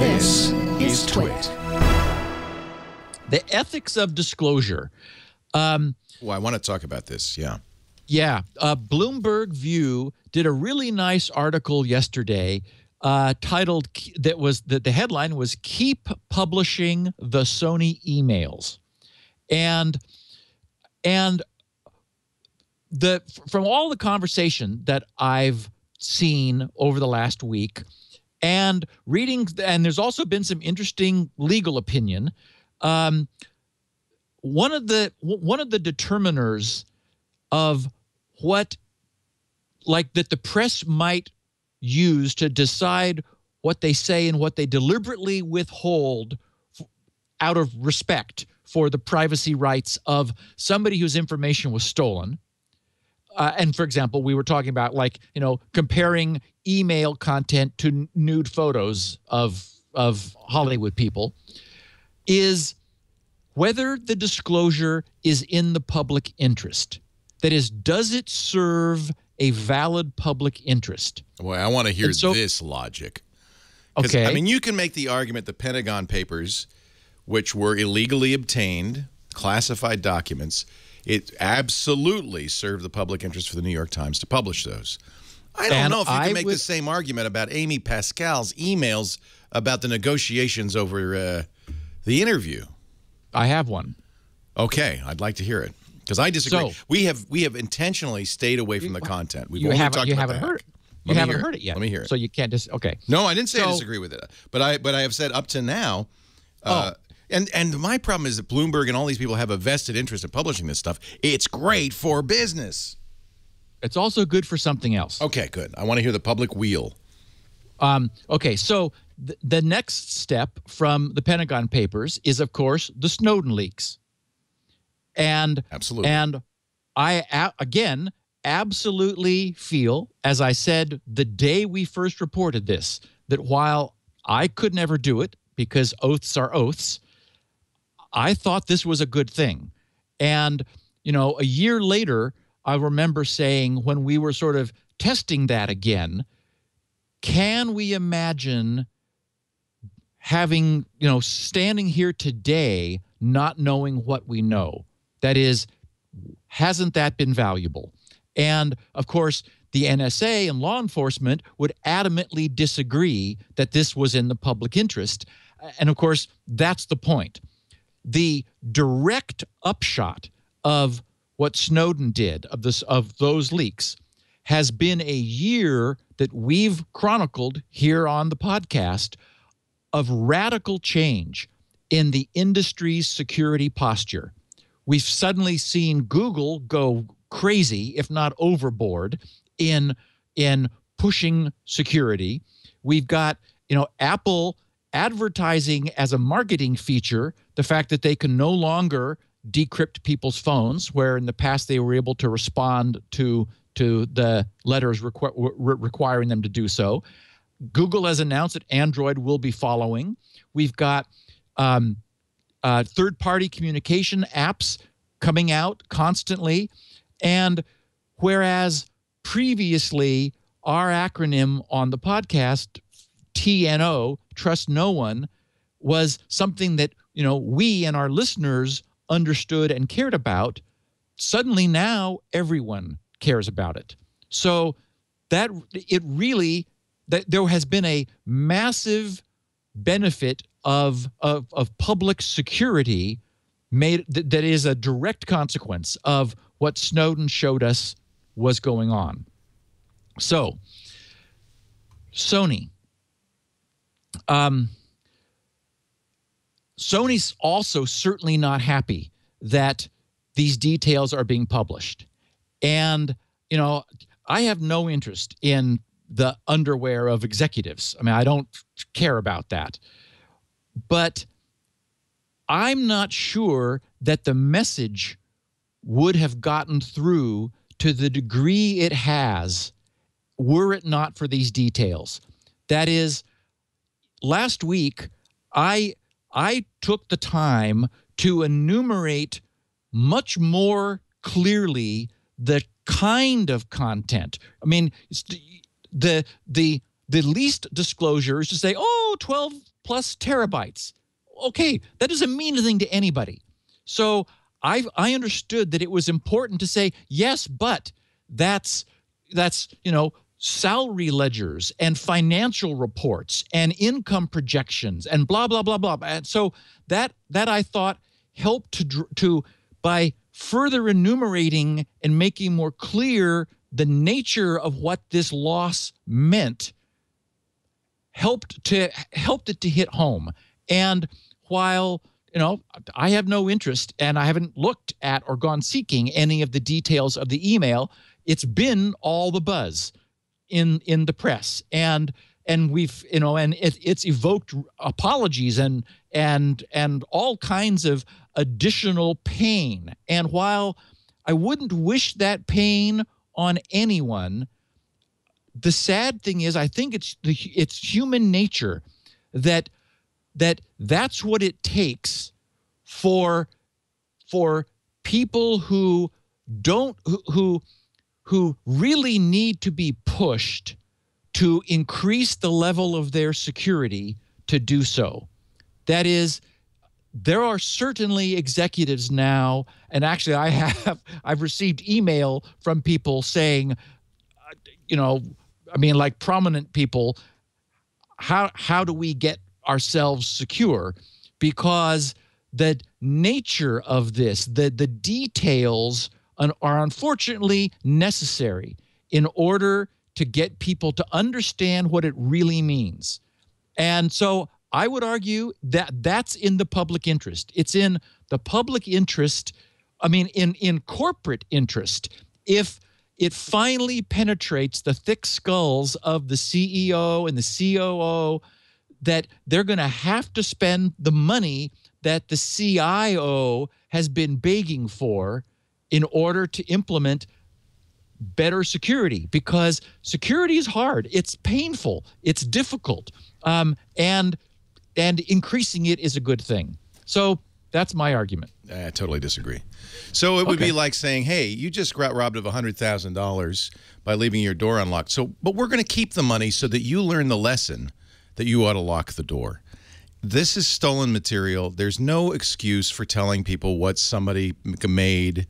This is TWiT. The ethics of disclosure. Well, I want to talk about this, yeah. Yeah. Bloomberg View did a really nice article yesterday titled, the headline was Keep Publishing the Sony Emails. And from all the conversation that I've seen over the last week and reading, and there's also been some interesting legal opinion, one of the determiners of what, like, that the press might use to decide what they say and what they deliberately withhold out of respect for the privacy rights of somebody whose information was stolen. And for example, we were talking about, like, you know, comparing email content to nude photos of Hollywood people, is whether the disclosure is in the public interest. That is, does it serve a valid public interest? Well, I want to hear this logic. Okay. I mean, you can make the argument the Pentagon Papers, which were illegally obtained, classified documents, it absolutely served the public interest for the New York Times to publish those. I don't know if you can make the same argument about Amy Pascal's emails about the negotiations over the interview. I have one. Okay, I'd like to hear it, because I disagree. So, we have intentionally stayed away from the content. You haven't heard it. You haven't heard it yet. Let me hear it. So you can't just No, I didn't say I disagree with it, but I have said up to now. And my problem is that Bloomberg and all these people have a vested interest in publishing this stuff. It's great for business. It's also good for something else. Okay, good. I want to hear the public wheel. Okay, so the next step from the Pentagon Papers is, of course, the Snowden leaks. And absolutely. And I, again, absolutely feel, as I said the day we first reported this, that while I could never do it because oaths are oaths, I thought this was a good thing. And, you know, a year later, I remember saying, when we were sort of testing that again, can we imagine having, you know, standing here today not knowing what we know? That is, hasn't that been valuable? And, of course, the NSA and law enforcement would adamantly disagree that this was in the public interest. And, of course, that's the point. The direct upshot of what Snowden did, of those leaks, has been a year that we've chronicled here on the podcast of radical change in the industry's security posture. We've suddenly seen Google go crazy, if not overboard, in pushing security. We've got, you know, Apple advertising as a marketing feature the fact that they can no longer decrypt people's phones, where in the past they were able to respond to the letters requiring them to do so. Google has announced that Android will be following. We've got third-party communication apps coming out constantly. And whereas previously our acronym on the podcast, TNO, Trust No One, was something that, you know, we and our listeners understood and cared about, suddenly now everyone cares about it. So that there has been a massive benefit of public security that is a direct consequence of what Snowden showed us was going on. So, Sony. Sony's also certainly not happy that these details are being published. And, you know, I have no interest in the underwear of executives. I mean, I don't care about that. But I'm not sure that the message would have gotten through to the degree it has were it not for these details. That is, last week, I took the time to enumerate much more clearly the kind of content. I mean, the least disclosure is to say, oh, plus terabytes. Okay, that doesn't mean anything to anybody. So I understood that it was important to say, yes, but that's salary ledgers and financial reports and income projections and blah, blah, blah, blah. And so that I thought helped to by further enumerating and making more clear the nature of what this loss meant, helped it to hit home. And while I have no interest, and I haven't looked at or gone seeking any of the details of the email, it's been all the buzz in the press, and we've and it's evoked apologies and all kinds of additional pain. And while I wouldn't wish that pain on anyone, the sad thing is, I think it's human nature that's what it takes for people who really need to be pushed to increase the level of their security to do so. That is, there are certainly executives now, and actually I've received email from people saying, like prominent people, how do we get ourselves secure? Because the nature of this, the details are unfortunately necessary in order to get people to understand what it really means. And so I would argue that that's in the public interest. It's in the public interest, in corporate interest, if it finally penetrates the thick skulls of the CEO and the COO, that they're going to have to spend the money that the CIO has been begging for in order to implement better security, because security is hard. It's painful. It's difficult. And increasing it is a good thing. So that's my argument. I totally disagree. So it would be like saying, hey, you just got robbed of $100,000 by leaving your door unlocked. But we're going to keep the money so that you learn the lesson that you ought to lock the door. This is stolen material. There's no excuse for telling people what somebody made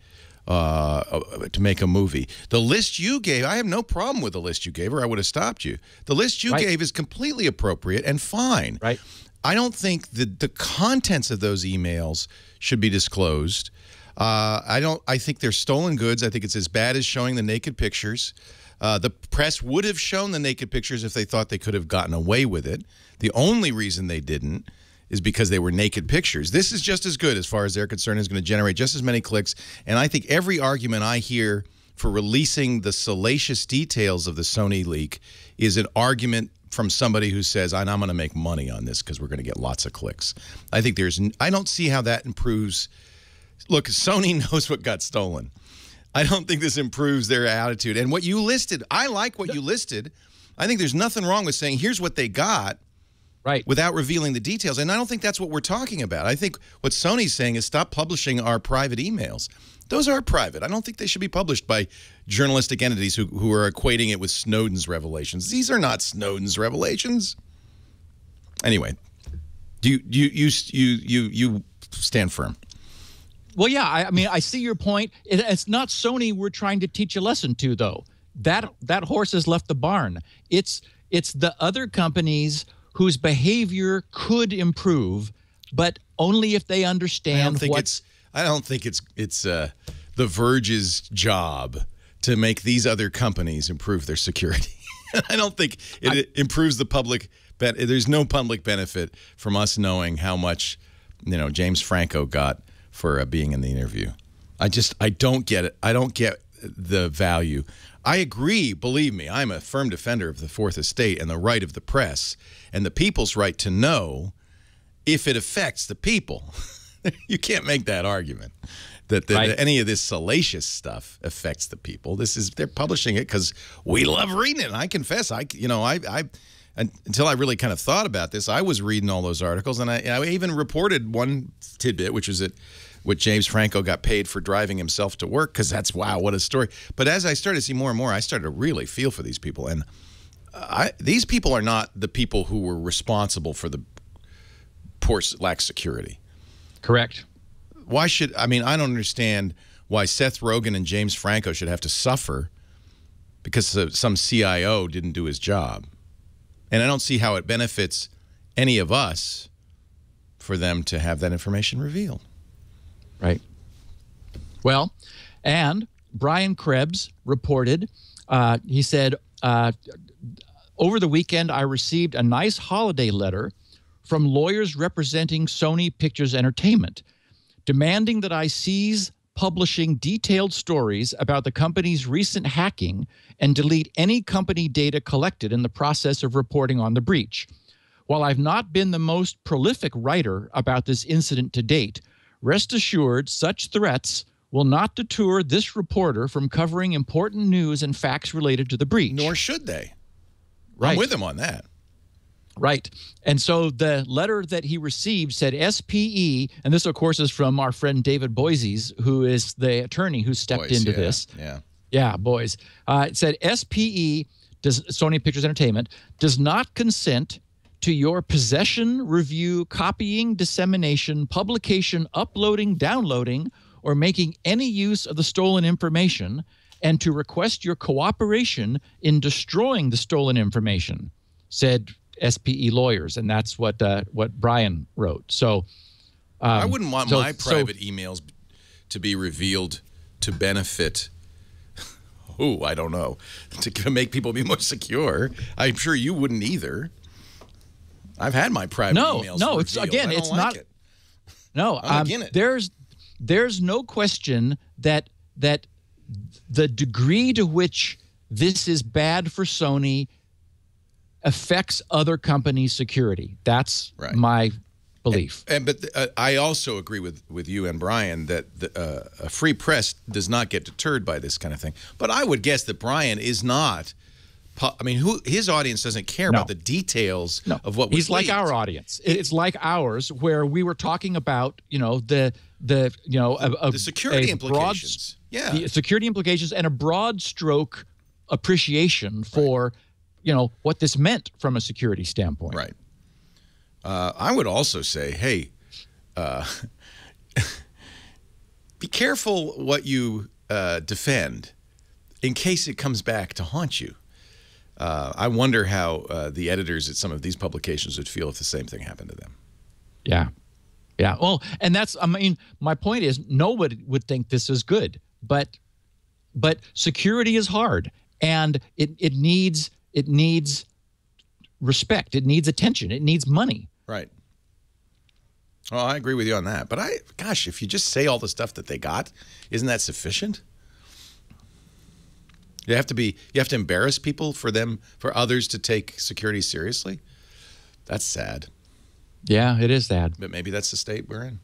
to make a movie. The list you gave, I have no problem with the list you gave, or I would have stopped you. The list you gave is completely appropriate and fine. Right. I don't think that the contents of those emails should be disclosed. I think they're stolen goods. I think it's as bad as showing the naked pictures. The press would have shown the naked pictures if they thought they could have gotten away with it. The only reason they didn't is because they were naked pictures. This is just as good, as far as they're concerned, is going to generate just as many clicks. And I think every argument I hear for releasing the salacious details of the Sony leak is an argument from somebody who says, I'm going to make money on this because we're going to get lots of clicks. I don't see how that improves. Look, Sony knows what got stolen. I don't think this improves their attitude. And what you listed, I like what you listed. I think there's nothing wrong with saying, here's what they got, right, without revealing the details. And I don't think that's what we're talking about. I think what Sony's saying is stop publishing our private emails. Those are private. I don't think they should be published by journalistic entities who are equating it with Snowden's revelations. These are not Snowden's revelations. Anyway, you stand firm. Well, yeah, I see your point. It's not Sony we're trying to teach a lesson to, though. That horse has left the barn. It's the other companies whose behavior could improve, but only if they understand I don't think it's The Verge's job to make these other companies improve their security. I don't think it improves the public. There's no public benefit from us knowing how much James Franco got for being in the interview. I don't get it. I don't get the value. I agree, believe me, I'm a firm defender of the Fourth Estate and the right of the press and the people's right to know if it affects the people. You can't make that argument that any of this salacious stuff affects the people. They're publishing it because we love reading it. And I confess, until I really kind of thought about this, I was reading all those articles, and I even reported one tidbit, which was that what James Franco got paid for driving himself to work, because wow, what a story. But as I started to see more and more, I started to really feel for these people. And these people are not the people who were responsible for the lacks security. Correct. Why should, I mean, I don't understand why Seth Rogen and James Franco should have to suffer because some CIO didn't do his job. And I don't see how it benefits any of us for them to have that information revealed. Right. Well, and Brian Krebs reported, he said, over the weekend, I received a nice holiday letter from lawyers representing Sony Pictures Entertainment, demanding that I cease publishing detailed stories about the company's recent hacking and delete any company data collected in the process of reporting on the breach. While I've not been the most prolific writer about this incident to date, rest assured such threats will not deter this reporter from covering important news and facts related to the breach. Nor should they. Right. I'm with him on that. Right. And so the letter that he received said SPE, and this, of course, is from our friend David Boies, who is the attorney who stepped into this. Yeah. Yeah, Boies. It said SPE, Sony Pictures Entertainment, does not consent to your possession, review, copying, dissemination, publication, uploading, downloading, or making any use of the stolen information, and to request your cooperation in destroying the stolen information, said SPE lawyers, and that's what Brian wrote. So I wouldn't want my private emails to be revealed to benefit. I don't know, to make people be more secure. I'm sure you wouldn't either. I've had my private emails. No, revealed. it's again, it's like not. It. No, there's no question that the degree to which this is bad for Sony affects other companies' security. That's my belief. But I also agree with you and Brian that a free press does not get deterred by this kind of thing. But I would guess that Brian is not. I mean, his audience doesn't care about the details of what was He's like our audience. It's like ours, where we were talking about, the security implications. The security implications and a broad stroke appreciation for what this meant from a security standpoint. Right. I would also say, hey, be careful what you defend in case it comes back to haunt you. I wonder how the editors at some of these publications would feel if the same thing happened to them. Yeah. Yeah. Well, and my point is nobody would think this is good, but security is hard, and it needs respect. It needs attention. It needs money. Right. Well, I agree with you on that. But gosh, if you just say all the stuff that they got, isn't that sufficient? You have to embarrass people for others to take security seriously. That's sad. Yeah, it is sad. But maybe that's the state we're in.